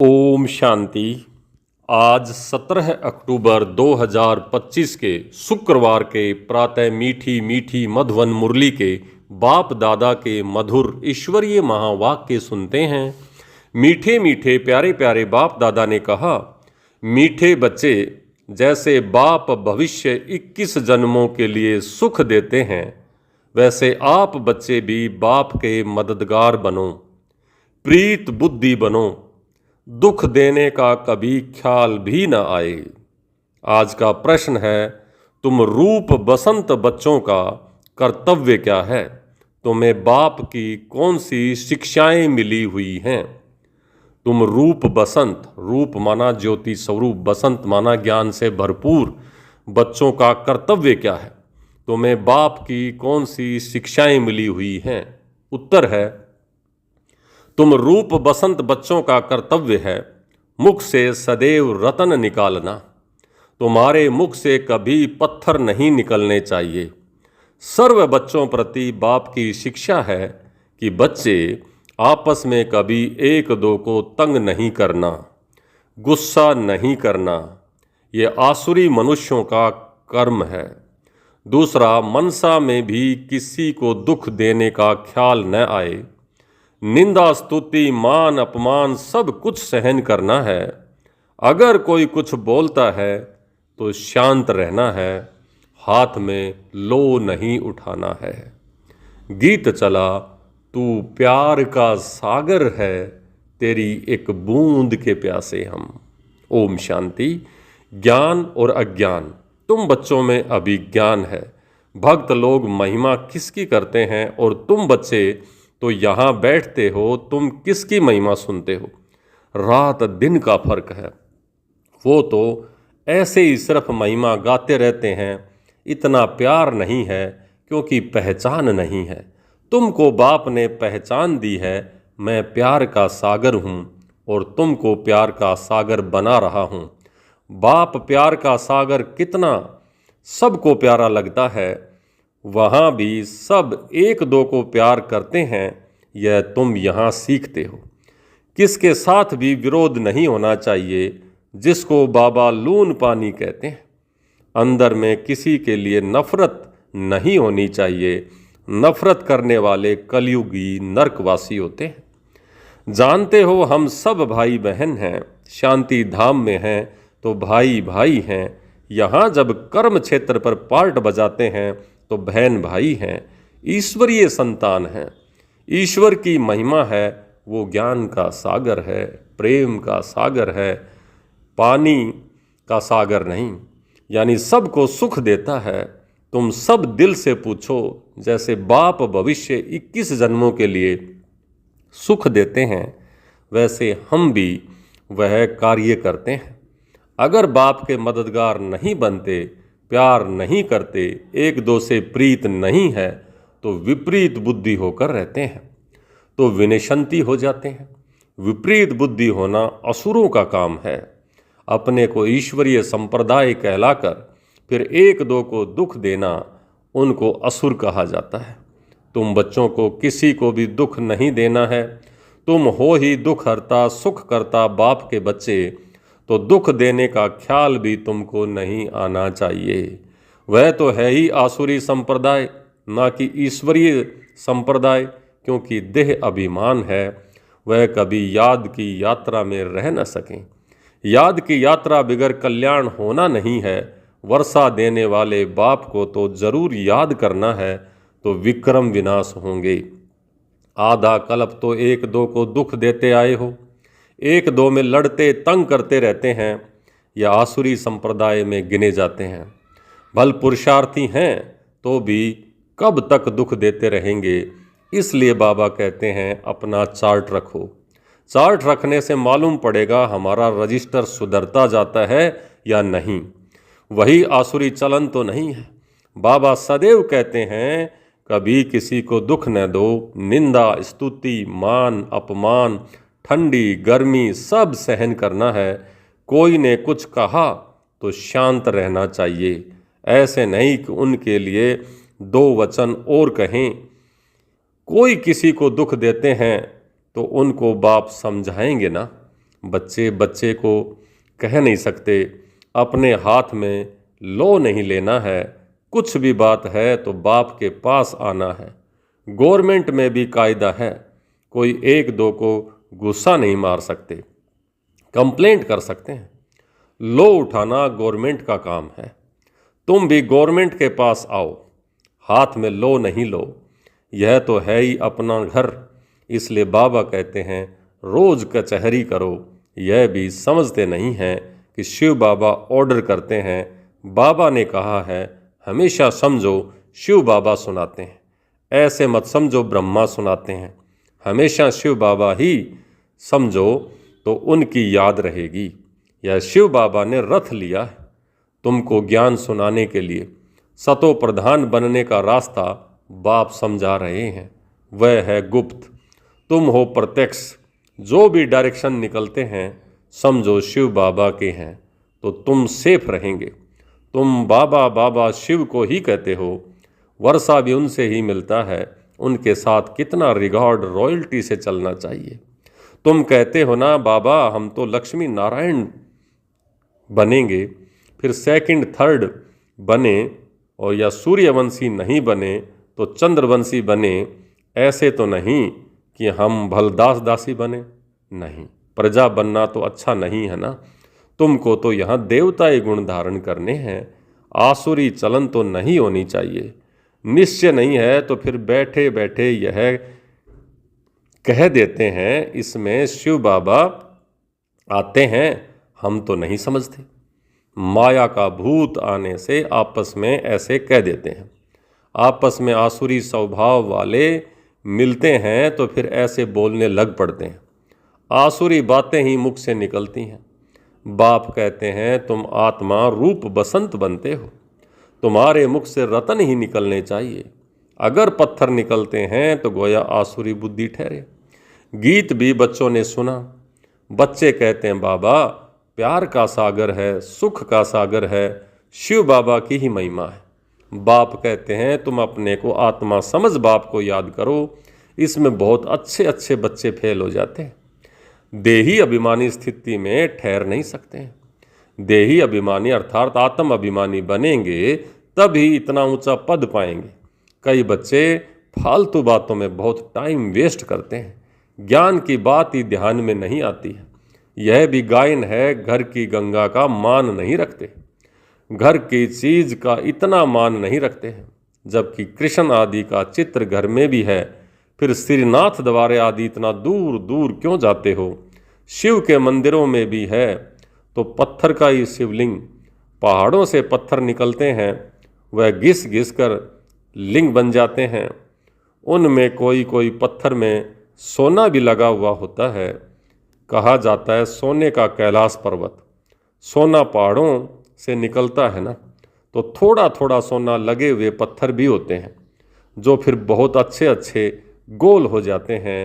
ओम शांति। आज 17 अक्टूबर 2025 के शुक्रवार के प्रातः मीठी मीठी मधुवन मुरली के बाप दादा के मधुर ईश्वरीय महावाक्य सुनते हैं। मीठे मीठे प्यारे प्यारे बाप दादा ने कहा, मीठे बच्चे, जैसे बाप भविष्य 21 जन्मों के लिए सुख देते हैं, वैसे आप बच्चे भी बाप के मददगार बनो, प्रीत बुद्धि बनो, दुख देने का कभी ख्याल भी न आए। आज का प्रश्न है, तुम रूप बसंत बच्चों का कर्तव्य क्या है? तुम्हें बाप की कौन सी शिक्षाएं मिली हुई हैं? तुम रूप बसंत, रूप माना ज्योति स्वरूप, बसंत माना ज्ञान से भरपूर बच्चों का कर्तव्य क्या है? तुम्हें बाप की कौन सी शिक्षाएं मिली हुई हैं? उत्तर है, तुम रूप बसंत बच्चों का कर्तव्य है मुख से सदैव रतन निकालना। तुम्हारे मुख से कभी पत्थर नहीं निकलने चाहिए। सर्व बच्चों प्रति बाप की शिक्षा है कि बच्चे आपस में कभी एक दो को तंग नहीं करना, गुस्सा नहीं करना। ये आसुरी मनुष्यों का कर्म है। दूसरा, मनसा में भी किसी को दुख देने का ख्याल न आए। निंदा स्तुति मान अपमान सब कुछ सहन करना है। अगर कोई कुछ बोलता है तो शांत रहना है, हाथ में लो नहीं उठाना है। गीत चला, तू प्यार का सागर है, तेरी एक बूंद के प्यासे हम। ओम शांति। ज्ञान और अज्ञान, तुम बच्चों में अभी ज्ञान है। भक्त लोग महिमा किसकी करते हैं और तुम बच्चे तो यहाँ बैठते हो, तुम किसकी महिमा सुनते हो? रात दिन का फर्क है। वो तो ऐसे ही सिर्फ महिमा गाते रहते हैं। इतना प्यार नहीं है क्योंकि पहचान नहीं है। तुमको बाप ने पहचान दी है, मैं प्यार का सागर हूँ और तुमको प्यार का सागर बना रहा हूँ। बाप प्यार का सागर कितना सबको प्यारा लगता है, वहाँ भी सब एक दो को प्यार करते हैं। यह तुम यहाँ सीखते हो। किसके साथ भी विरोध नहीं होना चाहिए, जिसको बाबा लून पानी कहते हैं। अंदर में किसी के लिए नफरत नहीं होनी चाहिए। नफरत करने वाले कलयुगी नरकवासी होते हैं। जानते हो, हम सब भाई बहन हैं। शांति धाम में हैं तो भाई भाई हैं। यहाँ जब कर्म क्षेत्र पर पार्ट बजाते हैं तो बहन भाई हैं, ईश्वरीय संतान हैं। ईश्वर की महिमा है, वो ज्ञान का सागर है, प्रेम का सागर है, पानी का सागर नहीं, यानी सबको सुख देता है। तुम सब दिल से पूछो, जैसे बाप भविष्य 21 जन्मों के लिए सुख देते हैं, वैसे हम भी वह कार्य करते हैं। अगर बाप के मददगार नहीं बनते, प्यार नहीं करते, एक दो से प्रीत नहीं है, तो विपरीत बुद्धि होकर रहते हैं, तो विनशंति हो जाते हैं। विपरीत बुद्धि होना असुरों का काम है। अपने को ईश्वरीय संप्रदाय कहलाकर फिर एक दो को दुख देना, उनको असुर कहा जाता है। तुम बच्चों को किसी को भी दुख नहीं देना है। तुम हो ही दुख हरता सुख करता बाप के बच्चे, तो दुख देने का ख्याल भी तुमको नहीं आना चाहिए। वह तो है ही आसुरी संप्रदाय, ना कि ईश्वरीय संप्रदाय, क्योंकि देह अभिमान है। वह कभी याद की यात्रा में रह न सकें। याद की यात्रा बिगर कल्याण होना नहीं है। वर्षा देने वाले बाप को तो जरूर याद करना है, तो विक्रम विनाश होंगे। आधा कल्प तो एक दो को दुख देते आए हो, एक दो में लड़ते तंग करते रहते हैं। या आसुरी संप्रदाय में गिने जाते हैं। भल पुरुषार्थी हैं तो भी कब तक दुख देते रहेंगे। इसलिए बाबा कहते हैं, अपना चार्ट रखो। चार्ट रखने से मालूम पड़ेगा हमारा रजिस्टर सुधरता जाता है या नहीं। वही आसुरी चलन तो नहीं है। बाबा सदैव कहते हैं, कभी किसी को दुख न दो। निंदा स्तुति मान अपमान ठंडी गर्मी सब सहन करना है। कोई ने कुछ कहा तो शांत रहना चाहिए। ऐसे नहीं कि उनके लिए दो वचन और कहें। कोई किसी को दुख देते हैं तो उनको बाप समझाएंगे ना। बच्चे बच्चे को कह नहीं सकते अपने हाथ में लो नहीं लेना है, कुछ भी बात है तो बाप के पास आना है। गवर्नमेंट में भी कायदा है, कोई एक दो को गुस्सा नहीं मार सकते, कंप्लेंट कर सकते हैं। लो उठाना गवर्नमेंट का काम है। तुम भी गवर्नमेंट के पास आओ, हाथ में लो नहीं लो, यह तो है ही अपना घर। इसलिए बाबा कहते हैं रोज कचहरी करो। यह भी समझते नहीं हैं कि शिव बाबा ऑर्डर करते हैं। बाबा ने कहा है हमेशा समझो शिव बाबा सुनाते हैं, ऐसे मत समझो ब्रह्मा सुनाते हैं। हमेशा शिव बाबा ही समझो तो उनकी याद रहेगी। यह शिव बाबा ने रथ लिया है तुमको ज्ञान सुनाने के लिए। सतो प्रधान बनने का रास्ता बाप समझा रहे हैं, वह है गुप्त, तुम हो प्रत्यक्ष। जो भी डायरेक्शन निकलते हैं समझो शिव बाबा के हैं तो तुम सेफ रहेंगे। तुम बाबा बाबा शिव को ही कहते हो, वर्षा भी उनसे ही मिलता है, उनके साथ कितना रिकॉर्ड रॉयल्टी से चलना चाहिए। तुम कहते हो ना बाबा हम तो लक्ष्मी नारायण बनेंगे, फिर सेकंड थर्ड बने और या सूर्यवंशी नहीं बने तो चंद्रवंशी बने। ऐसे तो नहीं कि हम भलदास दासी बने, नहीं, प्रजा बनना तो अच्छा नहीं है ना। तुमको तो यहाँ देवताई गुण धारण करने हैं, आसुरी चलन तो नहीं होनी चाहिए। निश्चय नहीं है तो फिर बैठे बैठे यह कह देते हैं इसमें शिव बाबा आते हैं, हम तो नहीं समझते। माया का भूत आने से आपस में ऐसे कह देते हैं। आपस में आसुरी स्वभाव वाले मिलते हैं तो फिर ऐसे बोलने लग पड़ते हैं। आसुरी बातें ही मुख से निकलती हैं। बाप कहते हैं तुम आत्मा रूप बसंत बनते हो, तुम्हारे मुख से रतन ही निकलने चाहिए। अगर पत्थर निकलते हैं तो गोया आसुरी बुद्धि ठहरे। गीत भी बच्चों ने सुना। बच्चे कहते हैं बाबा प्यार का सागर है, सुख का सागर है, शिव बाबा की ही महिमा है। बाप कहते हैं तुम अपने को आत्मा समझ बाप को याद करो। इसमें बहुत अच्छे अच्छे बच्चे फेल हो जाते हैं। देही अभिमानी स्थिति में ठहर नहीं सकते हैं। देही अभिमानी अर्थात आत्म अभिमानी बनेंगे तभी इतना ऊंचा पद पाएंगे। कई बच्चे फालतू बातों में बहुत टाइम वेस्ट करते हैं, ज्ञान की बात ही ध्यान में नहीं आती है। यह भी गायन है, घर की गंगा का मान नहीं रखते, घर की चीज का इतना मान नहीं रखते हैं। जबकि कृष्ण आदि का चित्र घर में भी है, फिर श्रीनाथ द्वारे आदि इतना दूर दूर क्यों जाते हो? शिव के मंदिरों में भी है तो पत्थर का ही शिवलिंग, पहाड़ों से पत्थर निकलते हैं, वह घिस घिस कर लिंग बन जाते हैं। उनमें कोई कोई पत्थर में सोना भी लगा हुआ होता है। कहा जाता है सोने का कैलाश पर्वत, सोना पहाड़ों से निकलता है ना, तो थोड़ा थोड़ा सोना लगे हुए पत्थर भी होते हैं जो फिर बहुत अच्छे अच्छे गोल हो जाते हैं।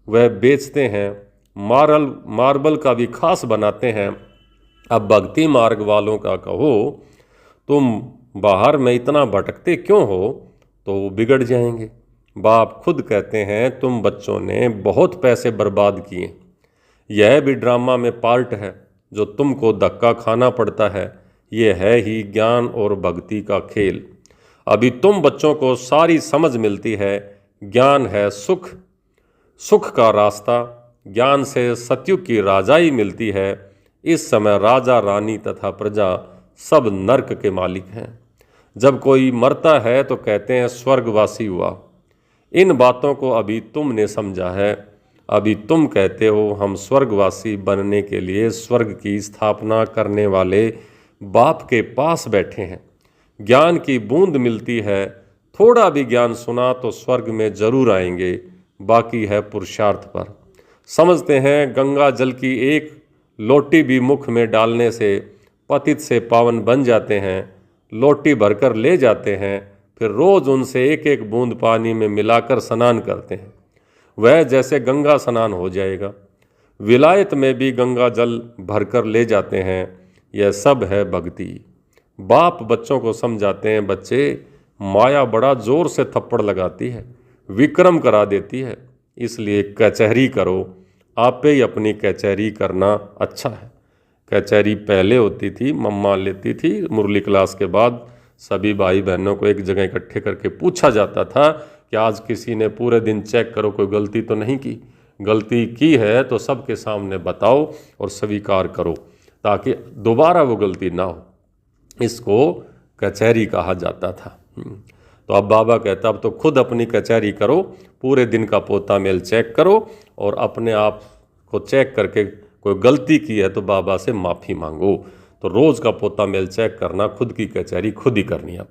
वह बेचते हैं, मार्बल का भी खास बनाते हैं। अब भक्ति मार्ग वालों का कहो तुम बाहर में इतना भटकते क्यों हो, तो वो बिगड़ जाएंगे। बाप खुद कहते हैं तुम बच्चों ने बहुत पैसे बर्बाद किए, यह भी ड्रामा में पार्ट है जो तुमको धक्का खाना पड़ता है। ये है ही ज्ञान और भक्ति का खेल। अभी तुम बच्चों को सारी समझ मिलती है। ज्ञान है सुख, सुख का रास्ता। ज्ञान से सतयुग की राजाई मिलती है। इस समय राजा रानी तथा प्रजा सब नरक के मालिक हैं। जब कोई मरता है तो कहते हैं स्वर्गवासी हुआ। इन बातों को अभी तुमने समझा है। अभी तुम कहते हो हम स्वर्गवासी बनने के लिए स्वर्ग की स्थापना करने वाले बाप के पास बैठे हैं। ज्ञान की बूंद मिलती है, थोड़ा भी ज्ञान सुना तो स्वर्ग में जरूर आएंगे, बाकी है पुरुषार्थ पर। समझते हैं गंगा जल की एक लोटी भी मुख में डालने से पतित से पावन बन जाते हैं। लोटी भरकर ले जाते हैं, फिर रोज उनसे एक एक बूंद पानी में मिलाकर स्नान करते हैं। वह जैसे गंगा स्नान हो जाएगा। विलायत में भी गंगा जल भरकर ले जाते हैं। यह सब है भक्ति। बाप बच्चों को समझाते हैं बच्चे माया बड़ा जोर से थप्पड़ लगाती है, विक्रम करा देती है, इसलिए कचहरी करो, आपे ही अपनी कचहरी करना अच्छा है। कचहरी पहले होती थी, मम्मा लेती थी, मुरली क्लास के बाद सभी भाई बहनों को एक जगह इकट्ठे करके पूछा जाता था कि आज किसी ने पूरे दिन चेक करो कोई गलती तो नहीं की, गलती की है तो सबके सामने बताओ और स्वीकार करो ताकि दोबारा वो गलती ना हो। इसको कचहरी कहा जाता था। तो अब बाबा कहता अब तो खुद अपनी कचहरी करो, पूरे दिन का पोता मेल चेक करो और अपने आप को चेक करके कोई गलती की है तो बाबा से माफ़ी मांगो। तो रोज़ का पोता मेल चेक करना, खुद की कचहरी खुद ही करनी है।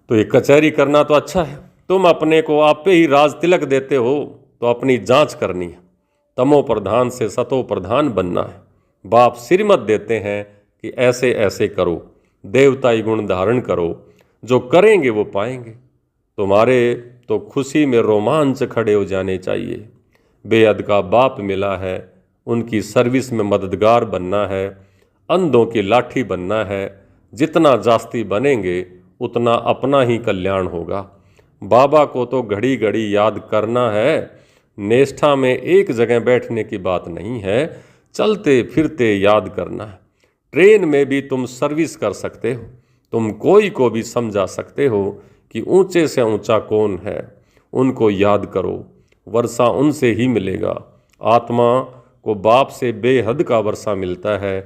तो ये कचहरी करना तो अच्छा है। तुम अपने को आप पे ही राज तिलक देते हो तो अपनी जांच करनी है। तमो प्रधान से सतो प्रधान बनना है। बाप श्रीमत देते हैं कि ऐसे ऐसे करो, देवताई गुण धारण करो, जो करेंगे वो पाएंगे। तुम्हारे तो खुशी में रोमांच खड़े हो जाने चाहिए। बेहद का बाप मिला है, उनकी सर्विस में मददगार बनना है, अंधों की लाठी बनना है। जितना जास्ती बनेंगे उतना अपना ही कल्याण होगा। बाबा को तो घड़ी घड़ी याद करना है। निष्ठा में एक जगह बैठने की बात नहीं है, चलते फिरते याद करना है। ट्रेन में भी तुम सर्विस कर सकते हो। तुम कोई को भी समझा सकते हो कि ऊंचे से ऊंचा कौन है, उनको याद करो, वर्षा उनसे ही मिलेगा। आत्मा को बाप से बेहद का वर्षा मिलता है।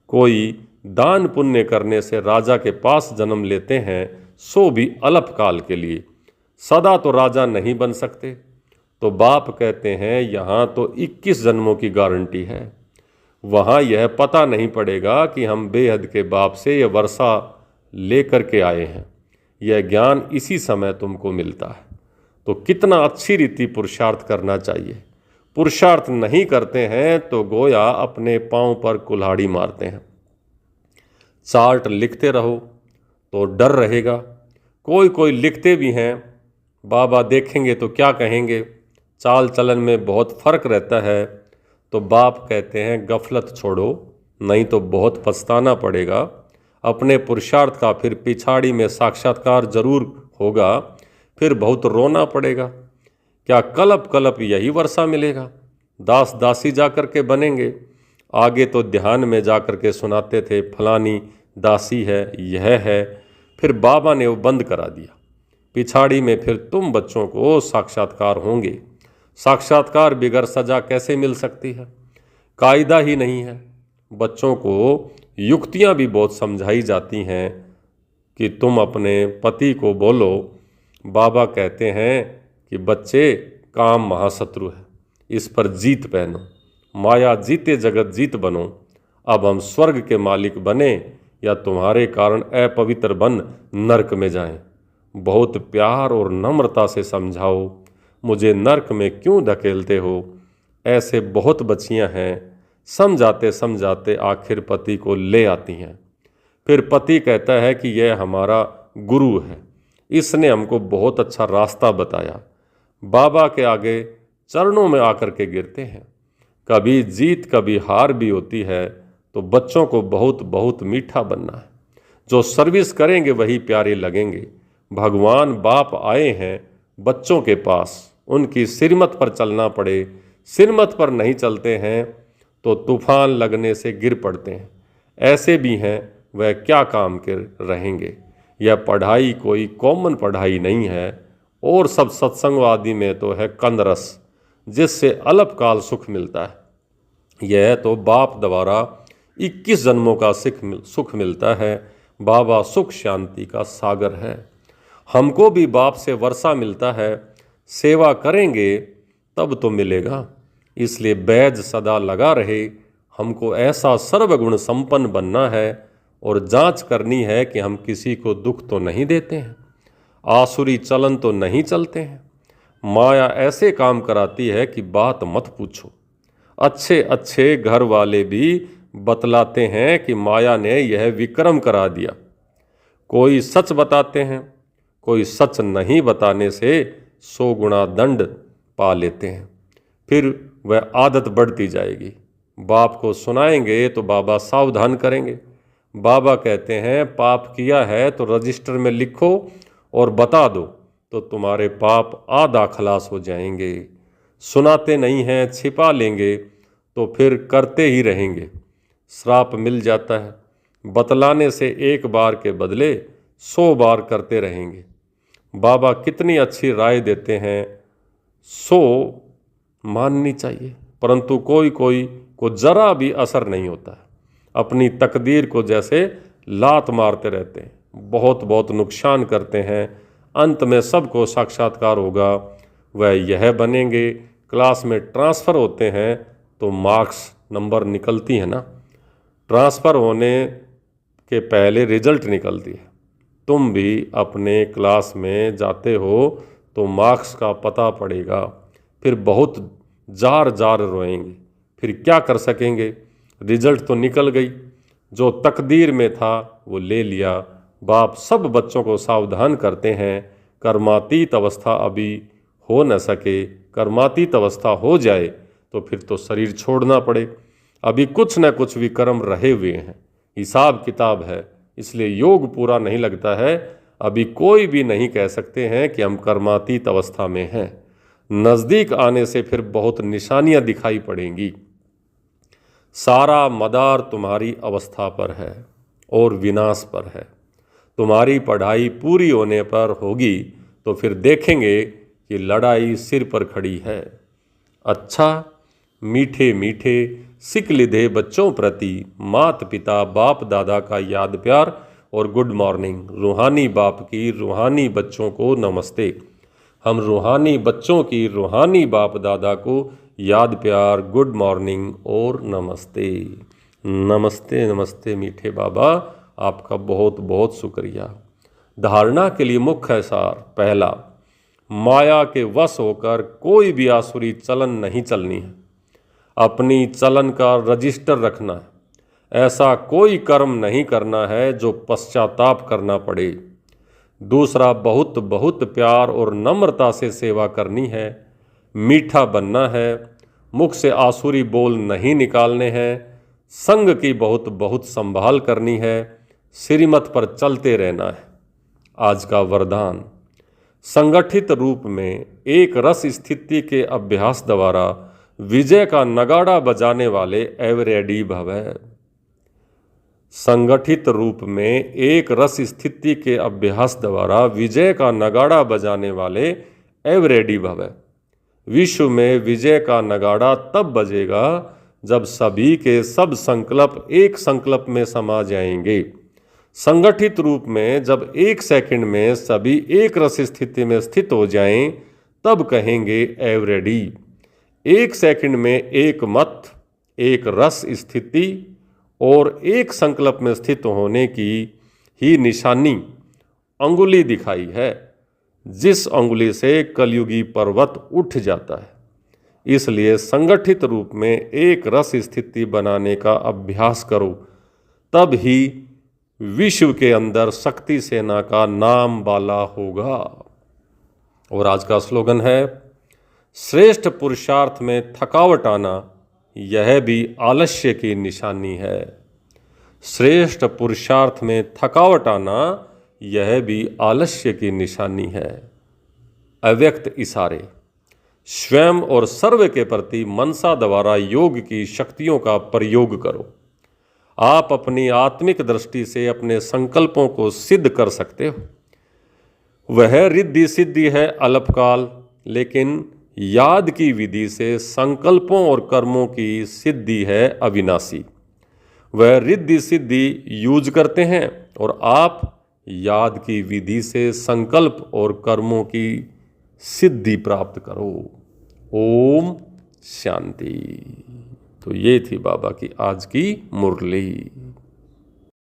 कोई दान पुण्य करने से राजा के पास जन्म लेते हैं, सो भी अल्पकाल के लिए, सदा तो राजा नहीं बन सकते। तो बाप कहते हैं यहाँ तो 21 जन्मों की गारंटी है। वहाँ यह पता नहीं पड़ेगा कि हम बेहद के बाप से यह वर्षा लेकर के आए हैं। यह ज्ञान इसी समय तुमको मिलता है। तो कितना अच्छी रीति पुरुषार्थ करना चाहिए। पुरुषार्थ नहीं करते हैं तो गोया अपने पांव पर कुल्हाड़ी मारते हैं। चार्ट लिखते रहो तो डर रहेगा। कोई कोई लिखते भी हैं, बाबा देखेंगे तो क्या कहेंगे, चाल चलन में बहुत फर्क रहता है। तो बाप कहते हैं गफलत छोड़ो, नहीं तो बहुत पछताना पड़ेगा। अपने पुरुषार्थ का फिर पिछाड़ी में साक्षात्कार जरूर होगा, फिर बहुत रोना पड़ेगा। क्या कलप कलप यही वर्षा मिलेगा? दास दासी जाकर के बनेंगे। आगे तो ध्यान में जाकर के सुनाते थे फलानी दासी है, यह है। फिर बाबा ने वो बंद करा दिया। पिछाड़ी में फिर तुम बच्चों को साक्षात्कार होंगे। साक्षात्कार बिगर सजा कैसे मिल सकती है? कायदा ही नहीं है। बच्चों को युक्तियां भी बहुत समझाई जाती हैं कि तुम अपने पति को बोलो। बाबा कहते हैं कि बच्चे, काम महाशत्रु है, इस पर जीत पहनो, माया जीते जगत जीत बनो। अब हम स्वर्ग के मालिक बने या तुम्हारे कारण अपवित्र बन नरक में जाएं। बहुत प्यार और नम्रता से समझाओ, मुझे नरक में क्यों धकेलते हो। ऐसे बहुत बच्चियां हैं, समझाते समझाते आखिर पति को ले आती हैं। फिर पति कहता है कि यह हमारा गुरु है, इसने हमको बहुत अच्छा रास्ता बताया। बाबा के आगे चरणों में आकर के गिरते हैं। कभी जीत कभी हार भी होती है। तो बच्चों को बहुत बहुत मीठा बनना है। जो सर्विस करेंगे वही प्यारे लगेंगे। भगवान बाप आए हैं बच्चों के पास, उनकी सिरमत पर चलना पड़े। सिरमत पर नहीं चलते हैं तो तूफान लगने से गिर पड़ते हैं। ऐसे भी हैं, वह क्या काम के रहेंगे। यह पढ़ाई कोई कॉमन पढ़ाई नहीं है। और सब सत्संग आदि में तो है कंदरस, जिससे अल्पकाल सुख मिलता है। यह तो बाप द्वारा 21 जन्मों का सुख मिलता है। बाबा सुख शांति का सागर है। हमको भी बाप से वर्षा मिलता है। सेवा करेंगे तब तो मिलेगा। इसलिए बैज सदा लगा रहे। हमको ऐसा सर्वगुण संपन्न बनना है और जांच करनी है कि हम किसी को दुख तो नहीं देते हैं, आसुरी चलन तो नहीं चलते हैं। माया ऐसे काम कराती है कि बात मत पूछो। अच्छे अच्छे घर वाले भी बतलाते हैं कि माया ने यह विक्रम करा दिया। कोई सच बताते हैं, कोई सच नहीं बताने से 100 गुना दंड पा लेते हैं। फिर वह आदत बढ़ती जाएगी। बाप को सुनाएंगे तो बाबा सावधान करेंगे। बाबा कहते हैं पाप किया है तो रजिस्टर में लिखो और बता दो, तो तुम्हारे पाप आधा खलास हो जाएंगे। सुनाते नहीं हैं, छिपा लेंगे तो फिर करते ही रहेंगे। श्राप मिल जाता है, बतलाने से एक बार के बदले 100 बार करते रहेंगे। बाबा कितनी अच्छी राय देते हैं, सो माननी चाहिए, परंतु कोई कोई को जरा भी असर नहीं होता है। अपनी तकदीर को जैसे लात मारते रहते हैं, बहुत बहुत नुकसान करते हैं। अंत में सबको साक्षात्कार होगा, वह यह बनेंगे। क्लास में ट्रांसफ़र होते हैं तो मार्क्स नंबर निकलती है ना, ट्रांसफ़र होने के पहले रिजल्ट निकलती है। तुम भी अपने क्लास में जाते हो तो मार्क्स का पता पड़ेगा, फिर बहुत जार जार रोएंगे। फिर क्या कर सकेंगे, रिजल्ट तो निकल गई, जो तकदीर में था वो ले लिया। बाप सब बच्चों को सावधान करते हैं, कर्मातीत अवस्था अभी हो न सके, कर्मातीत अवस्था हो जाए तो फिर तो शरीर छोड़ना पड़े। अभी कुछ न कुछ विकर्म रहे हुए हैं, हिसाब किताब है, इसलिए योग पूरा नहीं लगता है। अभी कोई भी नहीं कह सकते हैं कि हम कर्मातीत अवस्था में हैं। नज़दीक आने से फिर बहुत निशानियां दिखाई पड़ेंगी। सारा मदार तुम्हारी अवस्था पर है और विनाश पर है। तुम्हारी पढ़ाई पूरी होने पर होगी तो फिर देखेंगे कि लड़ाई सिर पर खड़ी है। अच्छा, मीठे मीठे सिक लिधे बच्चों प्रति मात पिता बाप दादा का याद प्यार और गुड मॉर्निंग। रूहानी बाप की रूहानी बच्चों को नमस्ते। हम रूहानी बच्चों की रूहानी बाप दादा को याद प्यार, गुड मॉर्निंग और नमस्ते। नमस्ते नमस्ते मीठे बाबा, आपका बहुत बहुत शुक्रिया। धारणा के लिए मुख्य सार। पहला, माया के वश होकर कोई भी आसुरी चलन नहीं चलनी है। अपनी चलन का रजिस्टर रखना है। ऐसा कोई कर्म नहीं करना है जो पश्चाताप करना पड़े। दूसरा, बहुत बहुत प्यार और नम्रता से सेवा करनी है। मीठा बनना है, मुख से आसुरी बोल नहीं निकालने हैं। संग की बहुत बहुत संभाल करनी है। श्रीमत पर चलते रहना है। आज का वरदान, संगठित रूप में एक रस स्थिति के अभ्यास द्वारा विजय का नगाड़ा बजाने वाले एवरेडी भवः। संगठित रूप में एक रस स्थिति के अभ्यास द्वारा विजय का नगाड़ा बजाने वाले एवरेडी भवः। विश्व में विजय का नगाड़ा तब बजेगा जब सभी के सब संकल्प एक संकल्प में समा जाएंगे। संगठित रूप में जब एक सेकंड में सभी एक रस स्थिति में स्थित हो जाएं, तब कहेंगे एवरेडी। एक सेकंड में एक मत, एक रस स्थिति और एक संकल्प में स्थित होने की ही निशानी अंगुली दिखाई है, जिस अंगुली से कलयुगी पर्वत उठ जाता है। इसलिए संगठित रूप में एक रस स्थिति बनाने का अभ्यास करो, तब ही विश्व के अंदर शक्ति सेना का नाम बाला होगा। और आज का स्लोगन है, श्रेष्ठ पुरुषार्थ में थकावट आना यह भी आलस्य की निशानी है। श्रेष्ठ पुरुषार्थ में थकावट आना यह भी आलस्य की निशानी है। अव्यक्त इशारे। स्वयं और सर्व के प्रति मनसा द्वारा योग की शक्तियों का प्रयोग करो। आप अपनी आत्मिक दृष्टि से अपने संकल्पों को सिद्ध कर सकते हो। वह रिद्धि सिद्धि है अल्पकाल, लेकिन याद की विधि से संकल्पों और कर्मों की सिद्धि है अविनाशी। वह रिद्धि सिद्धि यूज करते हैं और आप याद की विधि से संकल्प और कर्मों की सिद्धि प्राप्त करो। ओम शांति। तो ये थी बाबा की आज की मुरली।